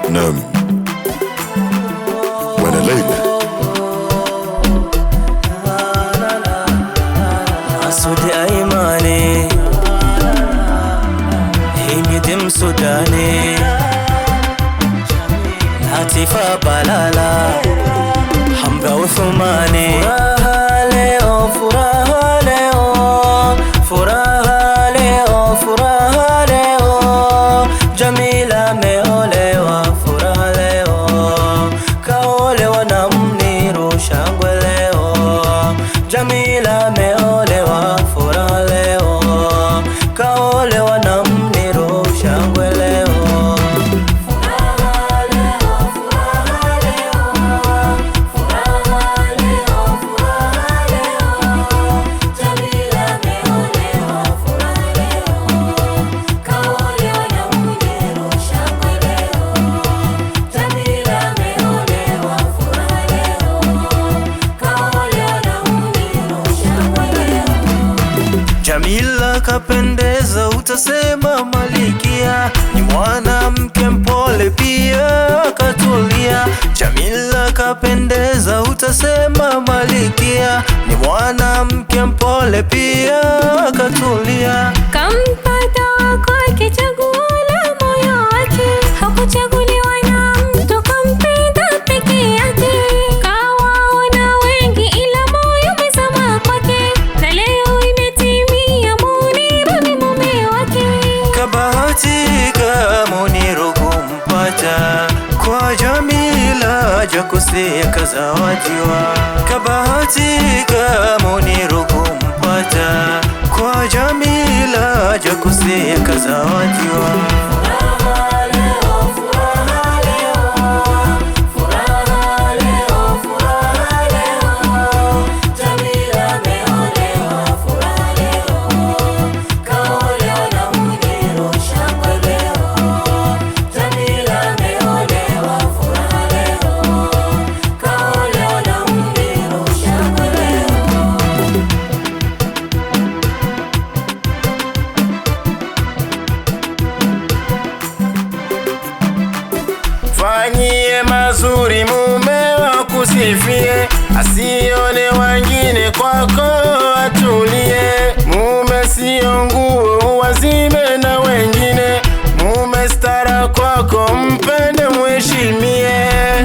نام وانا ليلى Masudi Aimani Hingidim Sudani Latifa Balala Hamza Uthmani Furaha leo, furaha leo, furaha leo, furaha leo, Jamila meolewa, furaha leo, kaolewa na Mniru, shangwe leo, Jamila meolewa, furaha leo, kaolewa na Mniru, shangwe leo. Jamila kapendeza, utasema malikia, ni mwanamke mpole pia katulia. Jamila kapendeza, utasema malikia, ni mwanamke mpole pia katulia. Kampata wako akichagua la moyo wake, hakuchaguliwa na mtu, kampenda peke yake. Kawaona wengi ila moyo umezama kwake, na leo imetimia, Muniru ni mume wake. Kabahatika Muniru kumpata, kwa Jamila jakosea kazawadiwa. Kabahatika Muniru kumpata, kwa Jamila jakosea kazawadiwa. Fanyie mazuri mume wa kusifie, asione wengine kwako atulie. Mume sio nguo wazime na wengine, mume stara kwako mpende mheshimie.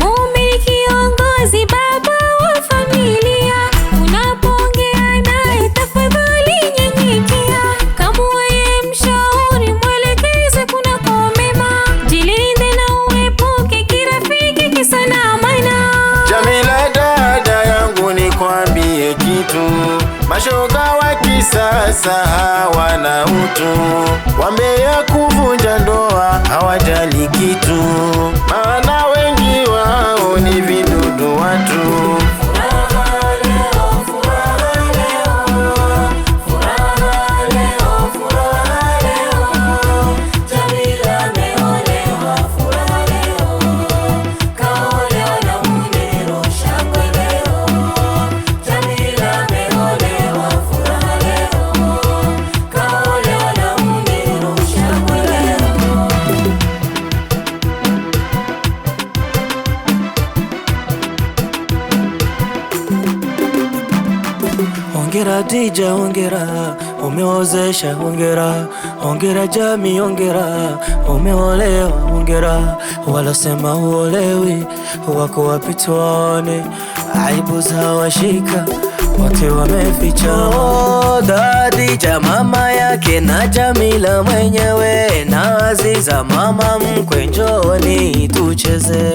Mume kiongozi, baba wa familia, unapoongea naye tafadhali nyenyekea. Kama wewe mshauri, mwelekeze kunako mema, jilinde na uepuke kirafiki kisa na maana. Jamila dada yangu nikwambie kitu, mashoga wa kisasa hawana utu, wambea kuvunja ndoa hawajali kitu, maana wengi wao ni vidudu watu. Hongera Dija, hongera, umeozesha, hongera, hongera Jami, hongera, umeolewa, hongera. Walosema uolewi wako wapi tuone, aibu za washika wote wameficha. Oh, Dija mama yake na Jamila mwenyewe na Aziza mama mkwe, njoni tucheze.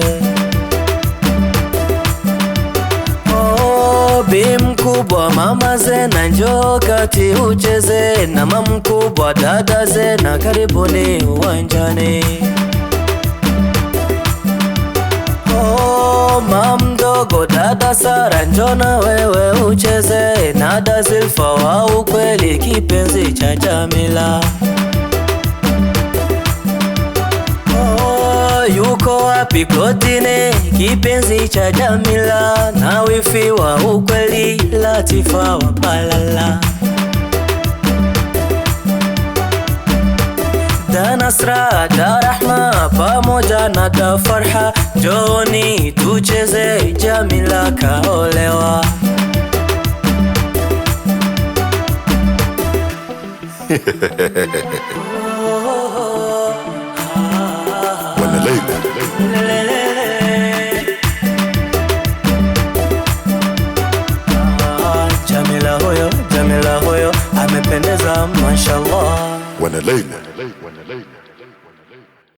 Bi mkubwa mama Zena, njoo kati ucheze na mama mkubwa dada Zena, karibuni uwanjani. Oh, mama mdogo dada Sara, njoo na wewe ucheze na dada Zilfa, wa ukweli kipenzi cha Jamila. Yuko wapi Kotine, kipenzi cha Jamila, na wifi wa ukweli Latifa wa Balala. Dana Nasra, da Rahma pamoja na da Farha, Joni tucheze Jamila kaolewa. Wana Leila. Jamila huyo amependeza mashallah. Wana Leila.